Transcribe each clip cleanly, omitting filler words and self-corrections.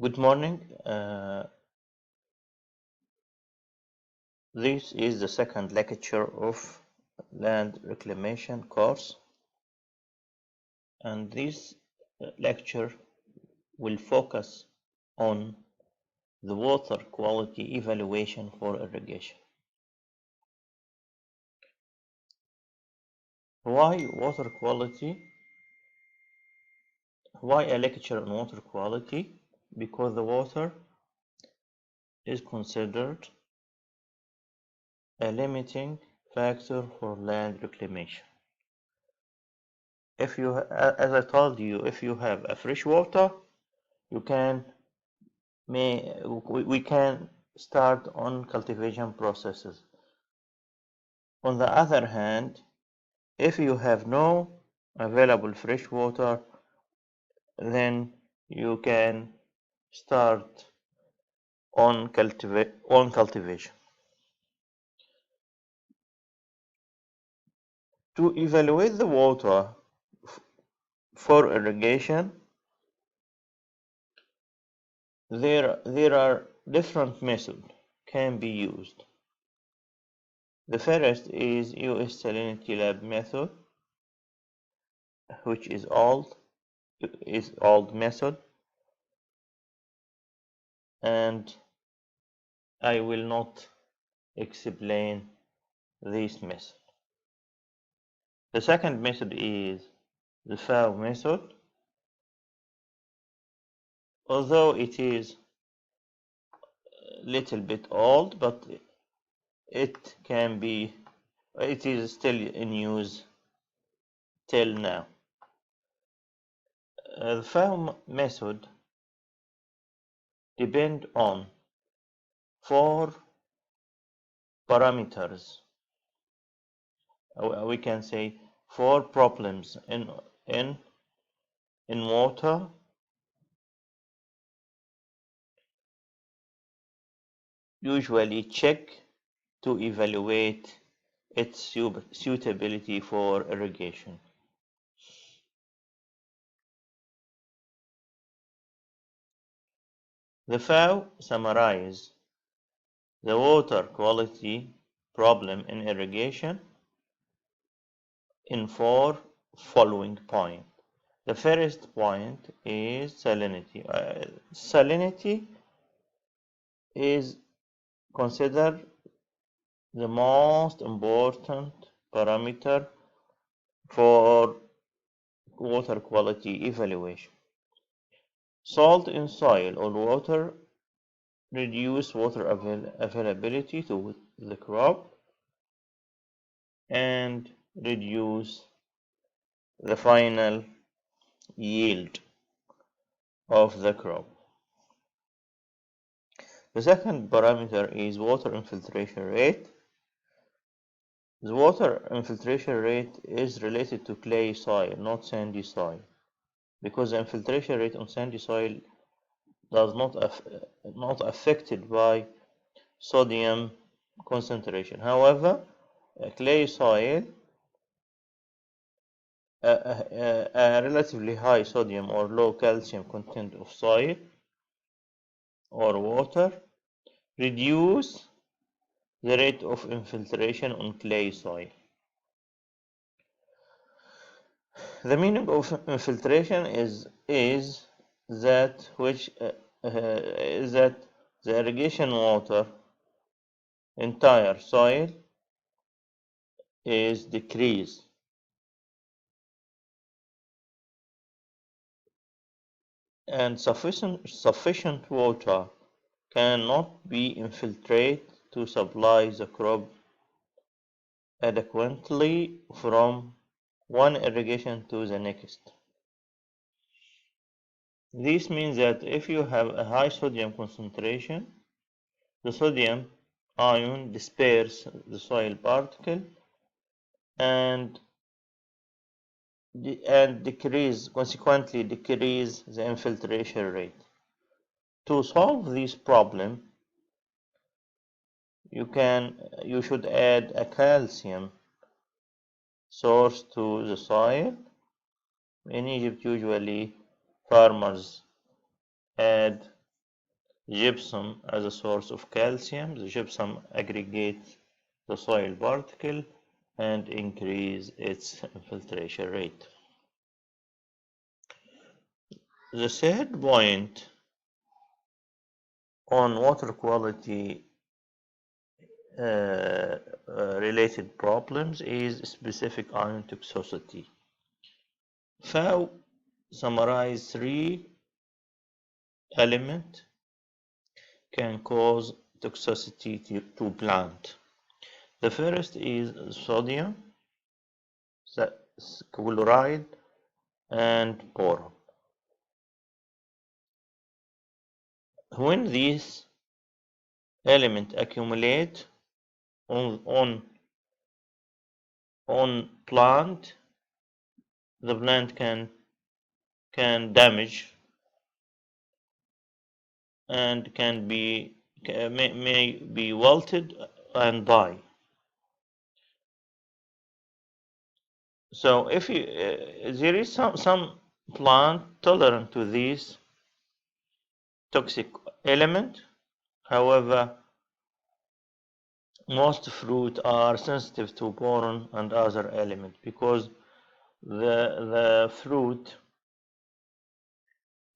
Good morning. This is the second lecture of land reclamation course, and this lecture will focus on the water quality evaluation for irrigation. Why water quality? Why a lecture on water quality? Because the water is considered a limiting factor for land reclamation. As I told you, if you have a fresh water, you can we can start on cultivation processes. On the other hand, if you have no available fresh water, then you can start on cultivation. To evaluate the water for irrigation, there are different methods can be used. The first is US Salinity Lab method, which is old method, and I will not explain this method. The second method is the FAO method. Although it is a little bit old, but it is still in use till now. The FAO method depends on 4 parameters. We can say 4 problems in water usually check to evaluate its suitability for irrigation. The FAO summarizes the water quality problem in irrigation in 4 following points. The first point is salinity. Salinity is considered the most important parameter for water quality evaluation. Salt in soil or water reduce water availability to the crop and reduce the final yield of the crop. The second parameter is water infiltration rate. The water infiltration rate is related to clay soil, not sandy soil, because the infiltration rate on sandy soil does not affected by sodium concentration. However, clay soil, a relatively high sodium or low calcium content of soil or water reduce the rate of infiltration on clay soil. The meaning of infiltration is that the irrigation water entire soil is decreased, and sufficient water cannot be infiltrated to supply the crop adequately from one irrigation to the next. This means that if you have a high sodium concentration, the sodium ion disperses the soil particle and consequently decrease the infiltration rate. To solve this problem, you should add a calcium source to the soil. In Egypt, usually farmers add gypsum as a source of calcium. The gypsum aggregates the soil particle and increase its infiltration rate. The third point on water quality related problems is specific ion toxicity. FAO summarize 3 elements can cause toxicity to plant. The first is sodium, chloride, and boron. When these elements accumulate on plant, the plant can damage and may be wilted and die. So if you there is some plant tolerant to these toxic element, however, most fruit are sensitive to boron and other elements because the fruit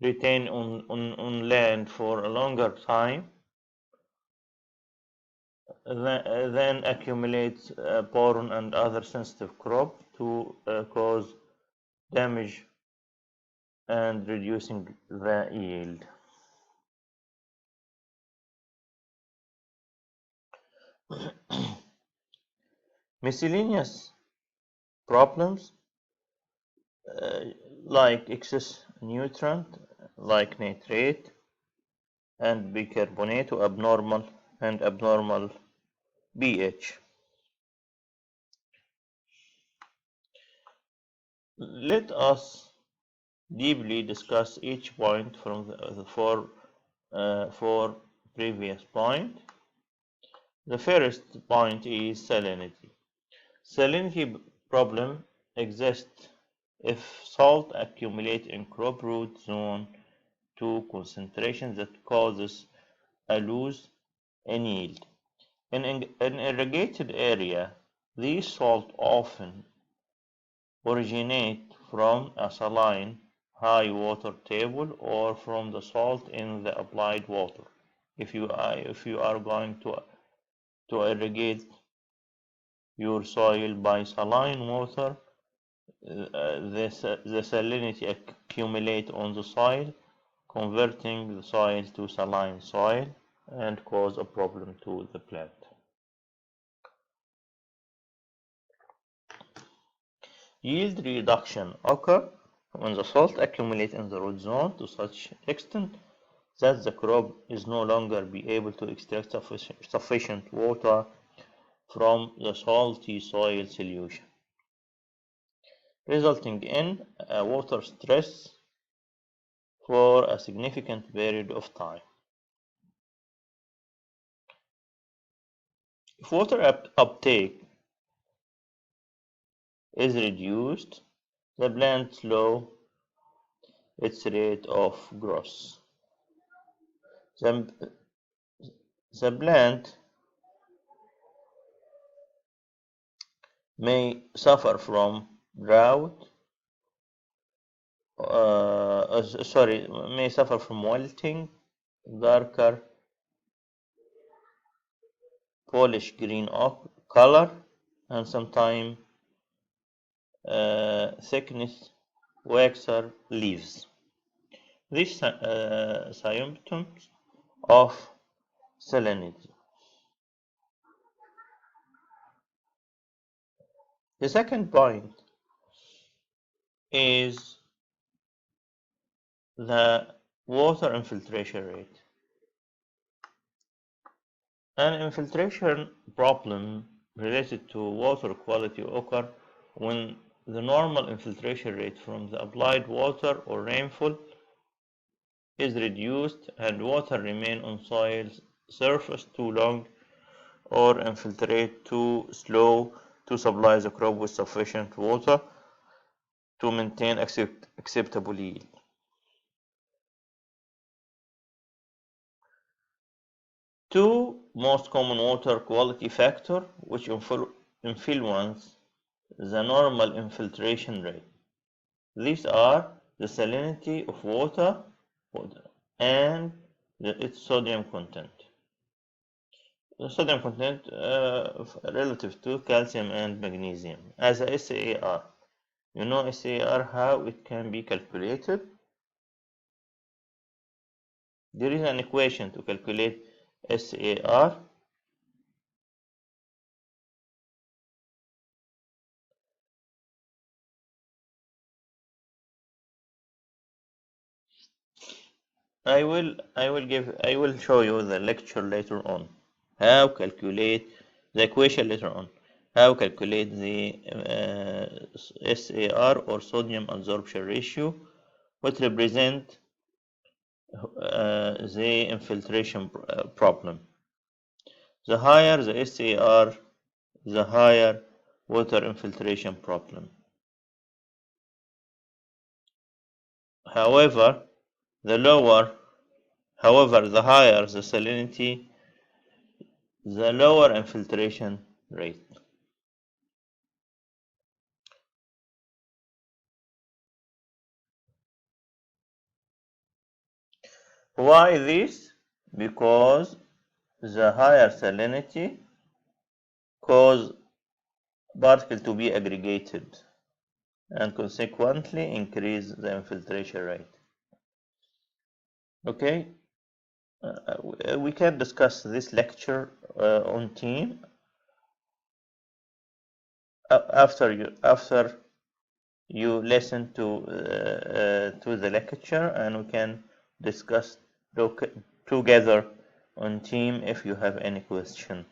retain on land for a longer time then accumulates boron and other sensitive crop to cause damage and reducing the yield. Miscellaneous problems like excess nutrient like nitrate and bicarbonate or abnormal pH. Let us deeply discuss each point from the four previous points. The first point is salinity. Salinity problem exists if salt accumulates in crop root zone to concentration that causes a loss in yield. In an irrigated area, these salts often originate from a saline high water table or from the salt in the applied water. If you are going to irrigate your soil by saline water, the salinity accumulate on the soil, converting the soil to saline soil and cause a problem to the plant. Yield reduction occur when the salt accumulates in the root zone to such extent that the crop is no longer be able to extract sufficient water from the salty soil solution, resulting in a water stress for a significant period of time. If water uptake is reduced, the plant slows its rate of growth. The, the plant may suffer from drought, may suffer from wilting, darker polish green color, and sometimes thickness waxer leaves. These symptoms of salinity. The second point is the water infiltration rate. An infiltration problem related to water quality occur when the normal infiltration rate from the applied water or rainfall is reduced and water remain on soil surface too long or infiltrate too slow to supply the crop with sufficient water to maintain acceptable yield. Two most common water quality factors which influence the normal infiltration rate. These are the salinity of water and its sodium content. The sodium content relative to calcium and magnesium as a SAR. You know SAR, how it can be calculated? There is an equation to calculate SAR. I will show you the lecture later on. How calculate the equation later on. How calculate the SAR or sodium absorption ratio, which represent the infiltration problem. The higher the SAR, the higher water infiltration problem. However, the higher the salinity, the lower infiltration rate. Why this? Because the higher salinity cause particles to be aggregated and consequently increase the infiltration rate. Okay, we can discuss this lecture on team after you listen to the lecture, and we can discuss together on team if you have any question.